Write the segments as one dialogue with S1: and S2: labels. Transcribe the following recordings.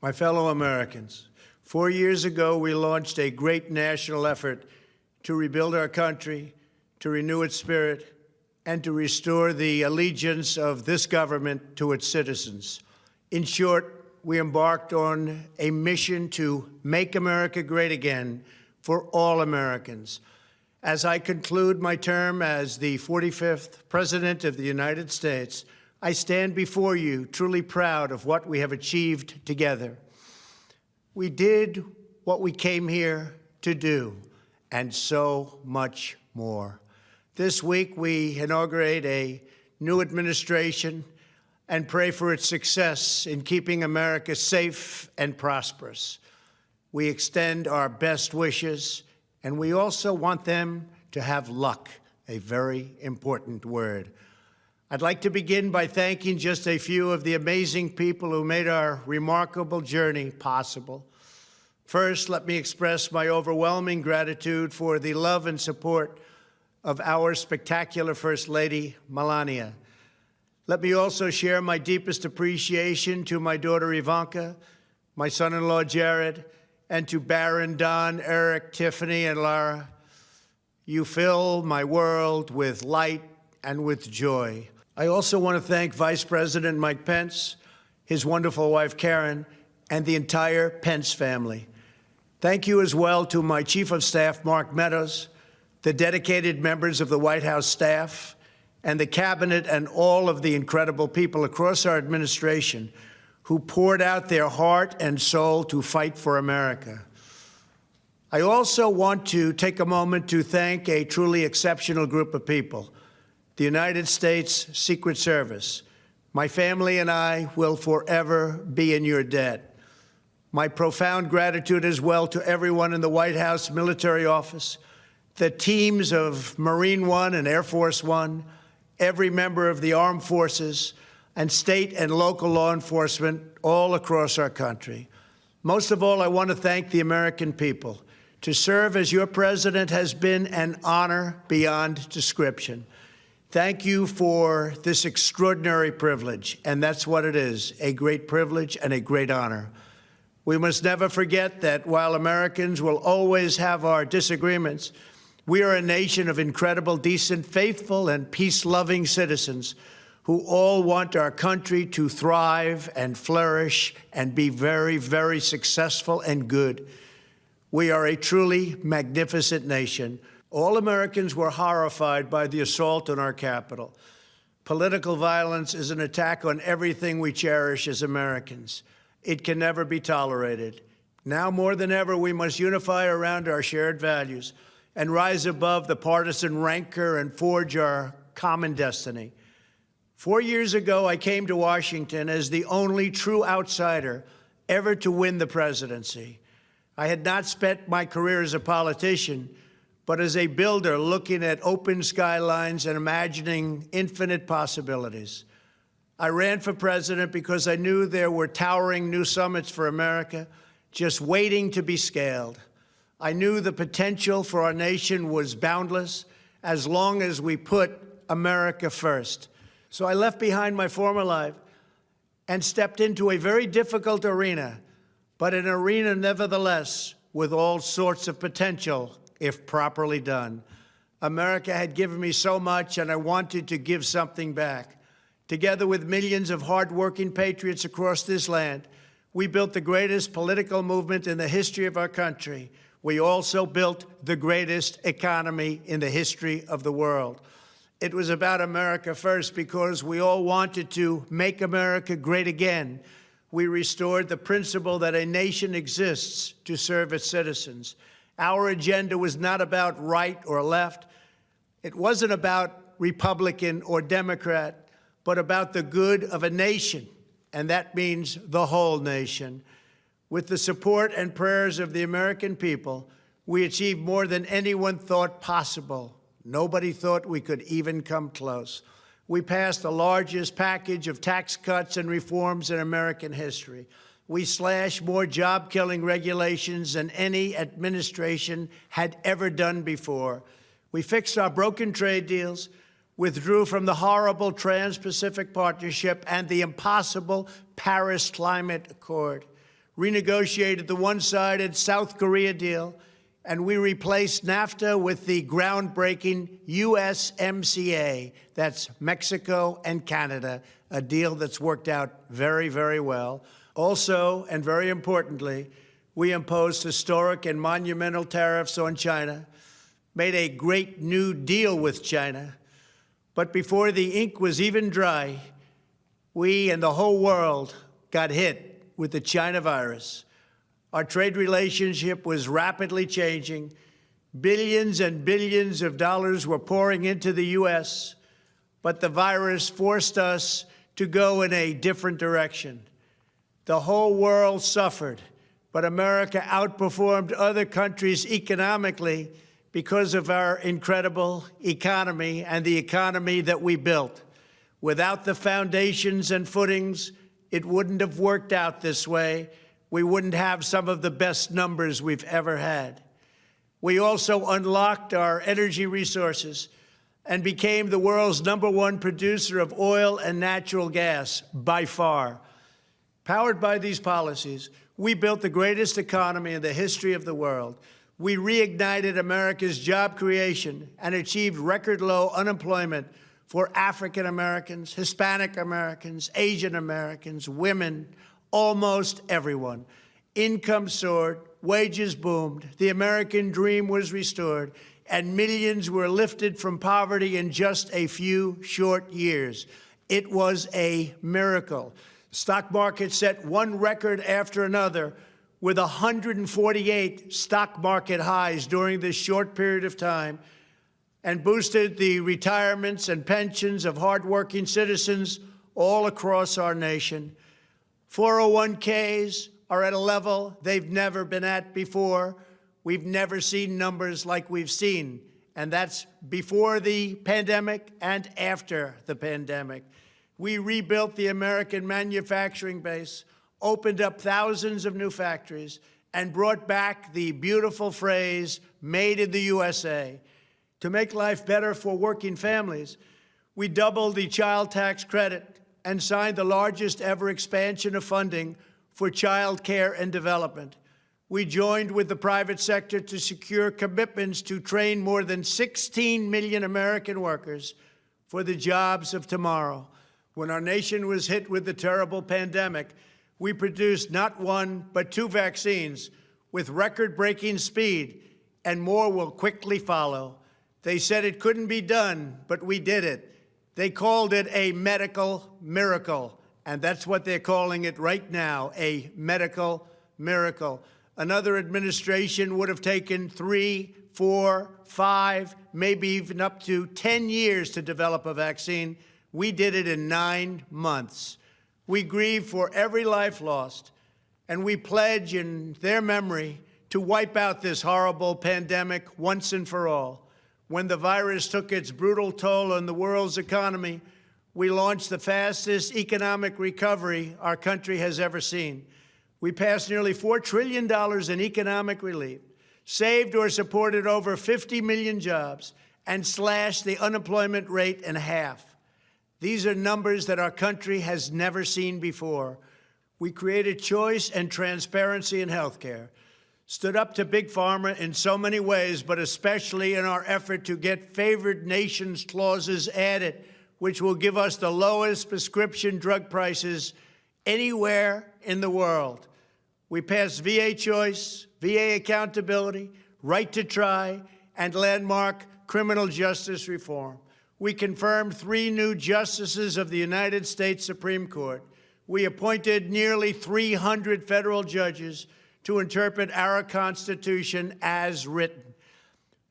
S1: My fellow Americans, 4 years ago, we launched a great national effort to rebuild our country, to renew its spirit, and to restore the allegiance of this government to its citizens. In short, we embarked on a mission to make America great again for all Americans. As I conclude my term as the 45th President of the United States, I stand before you truly proud of what we have achieved together. We did what we came here to do, and so much more. This week, we inaugurate a new administration and pray for its success in keeping America safe and prosperous. We extend our best wishes, and we also want them to have luck, a very important word. I'd like to begin by thanking just a few of the amazing people who made our remarkable journey possible. First, let me express my overwhelming gratitude for the love and support of our spectacular First Lady, Melania. Let me also share my deepest appreciation to my daughter, Ivanka, my son-in-law, Jared, and to Barron, Don, Eric, Tiffany, and Lara. You fill my world with light and with joy. I also want to thank Vice President Mike Pence, his wonderful wife, Karen, and the entire Pence family. Thank you as well to my Chief of Staff, Mark Meadows, the dedicated members of the White House staff, and the Cabinet, and all of the incredible people across our administration who poured out their heart and soul to fight for America. I also want to take a moment to thank a truly exceptional group of people, the United States Secret Service. My family and I will forever be in your debt. My profound gratitude as well to everyone in the White House Military Office, the teams of Marine One and Air Force One, every member of the armed forces, and state and local law enforcement all across our country. Most of all, I want to thank the American people. To serve as your president has been an honor beyond description. Thank you for this extraordinary privilege, and that's what it is, a great privilege and a great honor. We must never forget that while Americans will always have our disagreements, we are a nation of incredible, decent, faithful, and peace-loving citizens who all want our country to thrive and flourish and be very, very successful and good. We are a truly magnificent nation. All Americans were horrified by the assault on our Capitol. Political violence is an attack on everything we cherish as Americans. It can never be tolerated. Now more than ever, we must unify around our shared values and rise above the partisan rancor and forge our common destiny. 4 years ago, I came to Washington as the only true outsider ever to win the presidency. I had not spent my career as a politician, but as a builder looking at open skylines and imagining infinite possibilities. I ran for president because I knew there were towering new summits for America just waiting to be scaled. I knew the potential for our nation was boundless as long as we put America first. So I left behind my former life and stepped into a very difficult arena, but an arena nevertheless with all sorts of potential if properly done. America had given me so much, and I wanted to give something back. Together with millions of hardworking patriots across this land, we built the greatest political movement in the history of our country. We also built the greatest economy in the history of the world. It was about America first because we all wanted to make America great again. We restored the principle that a nation exists to serve its citizens. Our agenda was not about right or left. It wasn't about Republican or Democrat, but about the good of a nation, and that means the whole nation. With the support and prayers of the American people, we achieved more than anyone thought possible. Nobody thought we could even come close. We passed the largest package of tax cuts and reforms in American history. We slashed more job-killing regulations than any administration had ever done before. We fixed our broken trade deals, withdrew from the horrible Trans-Pacific Partnership and the impossible Paris Climate Accord, renegotiated the one-sided South Korea deal, and we replaced NAFTA with the groundbreaking USMCA. That's Mexico and Canada, a deal that's worked out very, very well. Also, and very importantly, we imposed historic and monumental tariffs on China, made a great new deal with China. But before the ink was even dry, we and the whole world got hit with the China virus. Our trade relationship was rapidly changing. Billions and billions of dollars were pouring into the U.S., but the virus forced us to go in a different direction. The whole world suffered, but America outperformed other countries economically because of our incredible economy and the economy that we built. Without the foundations and footings, it wouldn't have worked out this way. We wouldn't have some of the best numbers we've ever had. We also unlocked our energy resources and became the world's #1 producer of oil and natural gas, by far. Powered by these policies, we built the greatest economy in the history of the world. We reignited America's job creation and achieved record low unemployment for African Americans, Hispanic Americans, Asian Americans, women, almost everyone. Income soared, wages boomed, the American dream was restored, and millions were lifted from poverty in just a few short years. It was a miracle. Stock market set one record after another, with 148 stock market highs during this short period of time, and boosted the retirements and pensions of hardworking citizens all across our nation. 401ks are at a level they've never been at before. We've never seen numbers like we've seen, and that's before the pandemic and after the pandemic. We rebuilt the American manufacturing base, opened up thousands of new factories, and brought back the beautiful phrase, "Made in the USA." To make life better for working families, we doubled the child tax credit and signed the largest ever expansion of funding for child care and development. We joined with the private sector to secure commitments to train more than 16 million American workers for the jobs of tomorrow. When our nation was hit with the terrible pandemic, we produced not one, but 2 vaccines with record-breaking speed, and more will quickly follow. They said it couldn't be done, but we did it. They called it a medical miracle, and that's what they're calling it right now, a medical miracle. Another administration would have taken 3, 4, 5, maybe even up to 10 years to develop a vaccine. We did it in 9 months. We grieve for every life lost, and we pledge in their memory to wipe out this horrible pandemic once and for all. When the virus took its brutal toll on the world's economy, we launched the fastest economic recovery our country has ever seen. We passed nearly $4 trillion in economic relief, saved or supported over 50 million jobs, and slashed the unemployment rate in half. These are numbers that our country has never seen before. We created choice and transparency in health care, stood up to Big Pharma in so many ways, but especially in our effort to get favored nations clauses added, which will give us the lowest prescription drug prices anywhere in the world. We passed VA choice, VA accountability, right to try, and landmark criminal justice reform. We confirmed 3 new justices of the United States Supreme Court. We appointed nearly 300 federal judges to interpret our Constitution as written.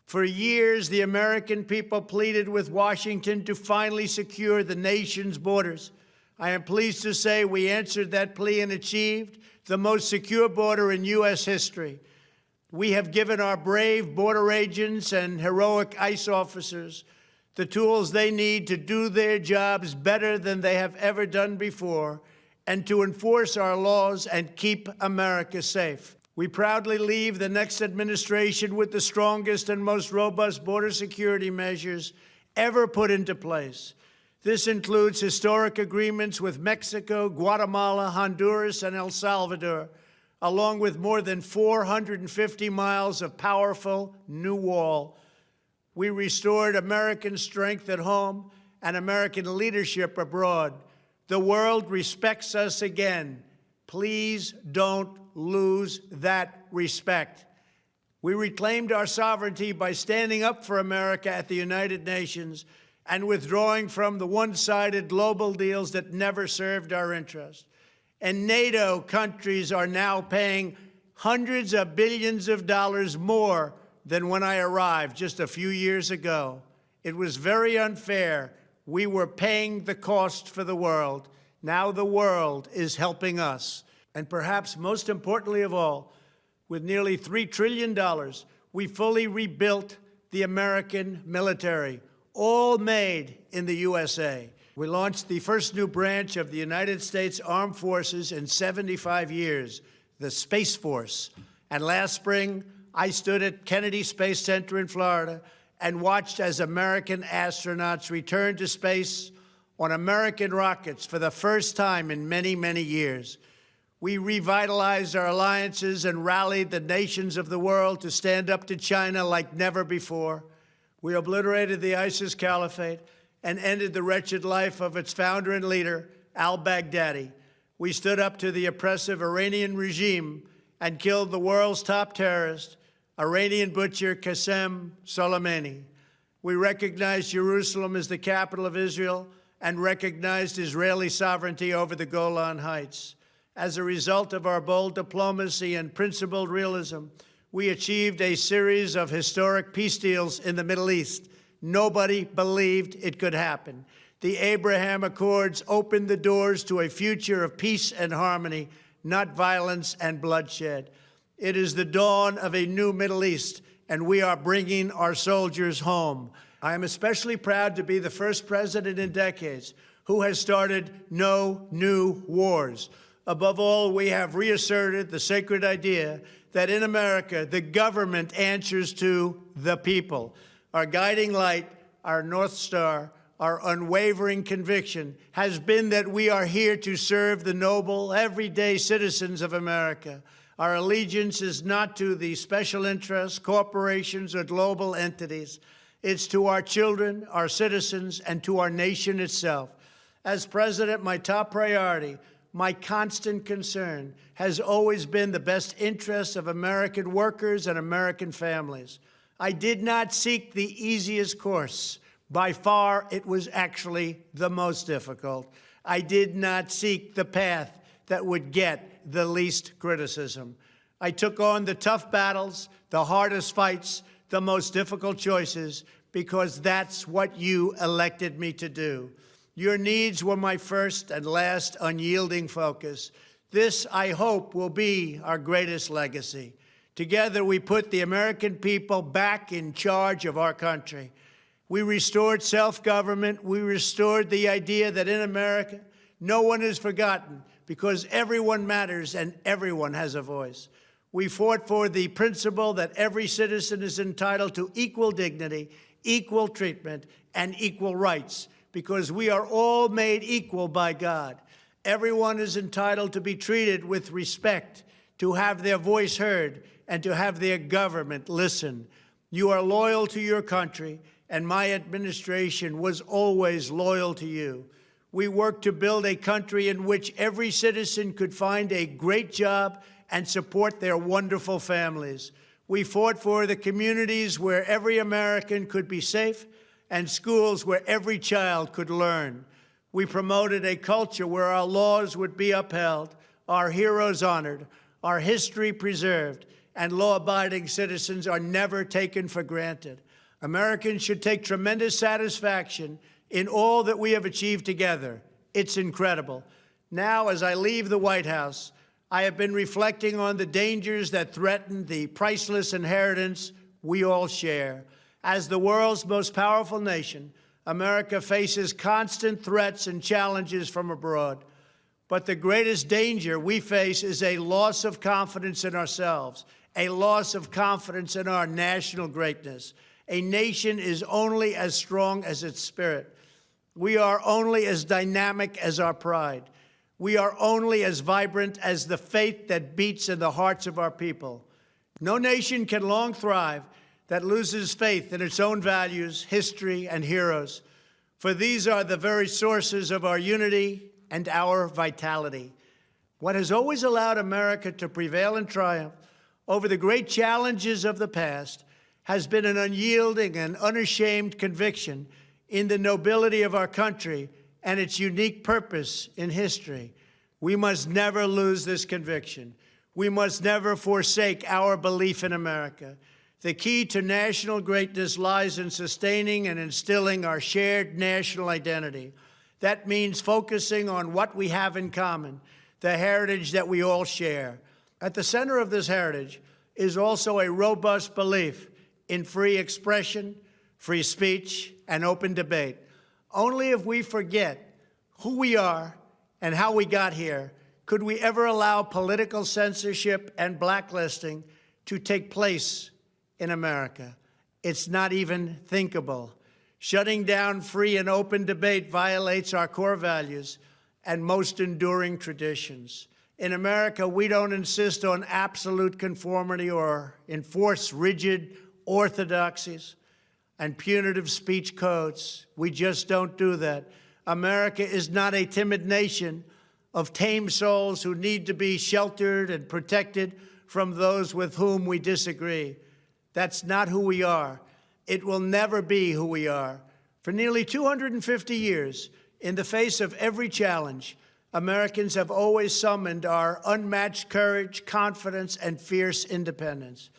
S1: For years, the American people pleaded with Washington to finally secure the nation's borders. I am pleased to say we answered that plea and achieved the most secure border in U.S. history. We have given our brave border agents and heroic ICE officers the tools they need to do their jobs better than they have ever done before, and to enforce our laws and keep America safe. We proudly leave the next administration with the strongest and most robust border security measures ever put into place. This includes historic agreements with Mexico, Guatemala, Honduras, and El Salvador, along with more than 450 miles of powerful new wall. We restored American strength at home and American leadership abroad. The world respects us again. Please don't lose that respect. We reclaimed our sovereignty by standing up for America at the United Nations and withdrawing from the one-sided global deals that never served our interest. And NATO countries are now paying hundreds of billions of dollars more than when I arrived just a few years ago. It was very unfair. We were paying the cost for the world. Now the world is helping us. And perhaps most importantly of all, with nearly $3 trillion, we fully rebuilt the American military, all made in the USA. We launched the first new branch of the United States Armed Forces in 75 years, the Space Force. And last spring, I stood at Kennedy Space Center in Florida and watched as American astronauts returned to space on American rockets for the first time in many, many years. We revitalized our alliances and rallied the nations of the world to stand up to China like never before. We obliterated the ISIS caliphate and ended the wretched life of its founder and leader, al-Baghdadi. We stood up to the oppressive Iranian regime and killed the world's top terrorist, Iranian butcher Qasem Soleimani. We recognized Jerusalem as the capital of Israel and recognized Israeli sovereignty over the Golan Heights. As a result of our bold diplomacy and principled realism, we achieved a series of historic peace deals in the Middle East. Nobody believed it could happen. The Abraham Accords opened the doors to a future of peace and harmony, not violence and bloodshed. It is the dawn of a new Middle East, and we are bringing our soldiers home. I am especially proud to be the first president in decades who has started no new wars. Above all, we have reasserted the sacred idea that in America, the government answers to the people. Our guiding light, our North Star, our unwavering conviction has been that we are here to serve the noble, everyday citizens of America. Our allegiance is not to the special interests, corporations, or global entities. It's to our children, our citizens, and to our nation itself. As president, my top priority, my constant concern, has always been the best interests of American workers and American families. I did not seek the easiest course. By far, it was actually the most difficult. I did not seek the path that would get the least criticism. I took on the tough battles, the hardest fights, the most difficult choices, because that's what you elected me to do. Your needs were my first and last unyielding focus. This, I hope, will be our greatest legacy. Together, we put the American people back in charge of our country. We restored self-government. We restored the idea that in America, no one is forgotten because everyone matters and everyone has a voice. We fought for the principle that every citizen is entitled to equal dignity, equal treatment, and equal rights, because we are all made equal by God. Everyone is entitled to be treated with respect, to have their voice heard, and to have their government listen. You are loyal to your country, and my administration was always loyal to you. We worked to build a country in which every citizen could find a great job and support their wonderful families. We fought for the communities where every American could be safe and schools where every child could learn. We promoted a culture where our laws would be upheld, our heroes honored, our history preserved, and law-abiding citizens are never taken for granted. Americans should take tremendous satisfaction in all that we have achieved together. It's incredible. Now, as I leave the White House, I have been reflecting on the dangers that threaten the priceless inheritance we all share. As the world's most powerful nation, America faces constant threats and challenges from abroad. But the greatest danger we face is a loss of confidence in ourselves, a loss of confidence in our national greatness. A nation is only as strong as its spirit. We are only as dynamic as our pride. We are only as vibrant as the faith that beats in the hearts of our people. No nation can long thrive that loses faith in its own values, history, and heroes, for these are the very sources of our unity and our vitality. What has always allowed America to prevail and triumph over the great challenges of the past has been an unyielding and unashamed conviction in the nobility of our country and its unique purpose in history. We must never lose this conviction. We must never forsake our belief in America. The key to national greatness lies in sustaining and instilling our shared national identity. That means focusing on what we have in common, the heritage that we all share. At the center of this heritage is also a robust belief in free expression, free speech, and open debate. Only if we forget who we are and how we got here could we ever allow political censorship and blacklisting to take place in America. It's not even thinkable. Shutting down free and open debate violates our core values and most enduring traditions. In America, we don't insist on absolute conformity or enforce rigid orthodoxies and punitive speech codes. We just don't do that. America is not a timid nation of tame souls who need to be sheltered and protected from those with whom we disagree. That's not who we are. It will never be who we are. For nearly 250 years, in the face of every challenge, Americans have always summoned our unmatched courage, confidence, and fierce independence.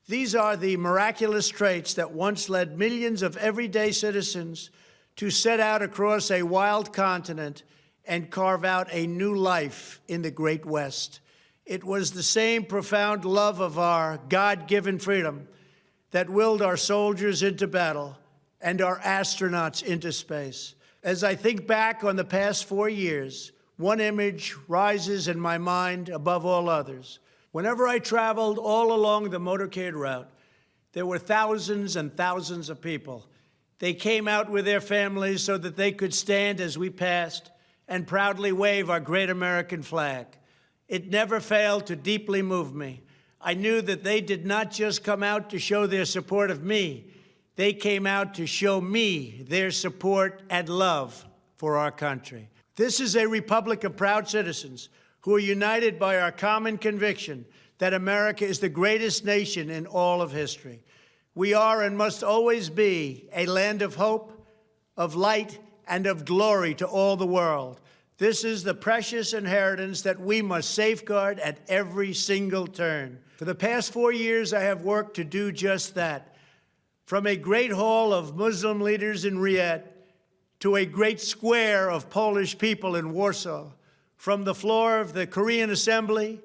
S1: These are the miraculous traits that once led millions of everyday citizens to set out across a wild continent and carve out a new life in the Great West. It was the same profound love of our God-given freedom that willed our soldiers into battle and our astronauts into space. As I think back on the past 4 years, one image rises in my mind above all others. Whenever I traveled all along the motorcade route, there were thousands and thousands of people. They came out with their families so that they could stand as we passed and proudly wave our great American flag. It never failed to deeply move me. I knew that they did not just come out to show their support of me. They came out to show me their support and love for our country. This is a republic of proud citizens who are united by our common conviction that America is the greatest nation in all of history. We are and must always be a land of hope, of light, and of glory to all the world. This is the precious inheritance that we must safeguard at every single turn. For the past 4 years, I have worked to do just that. From a great hall of Muslim leaders in Riyadh to a great square of Polish people in Warsaw, from the floor of the Korean Assembly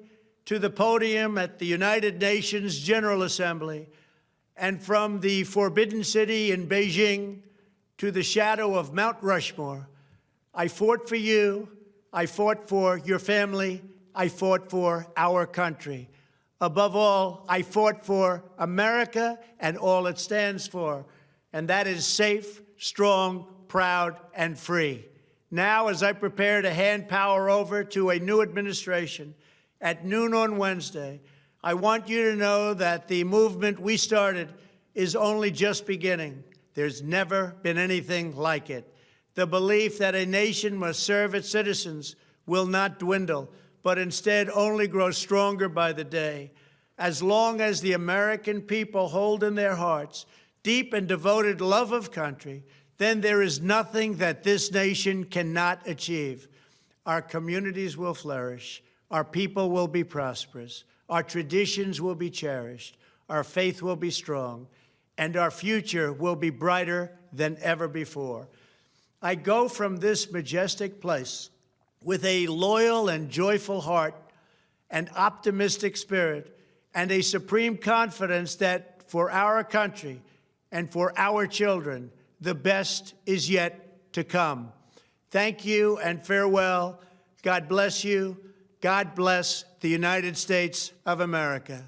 S1: to the podium at the United Nations General Assembly, and from the Forbidden City in Beijing to the shadow of Mount Rushmore, I fought for you, I fought for your family, I fought for our country. Above all, I fought for America and all it stands for, and that is safe, strong, proud, and free. Now, as I prepare to hand power over to a new administration at noon on Wednesday, I want you to know that the movement we started is only just beginning. There's never been anything like it. The belief that a nation must serve its citizens will not dwindle, but instead only grow stronger by the day. As long as the American people hold in their hearts deep and devoted love of country, then there is nothing that this nation cannot achieve. Our communities will flourish, our people will be prosperous, our traditions will be cherished, our faith will be strong, and our future will be brighter than ever before. I go from this majestic place with a loyal and joyful heart, an optimistic spirit, and a supreme confidence that for our country and for our children, the best is yet to come. Thank you and farewell. God bless you. God bless the United States of America.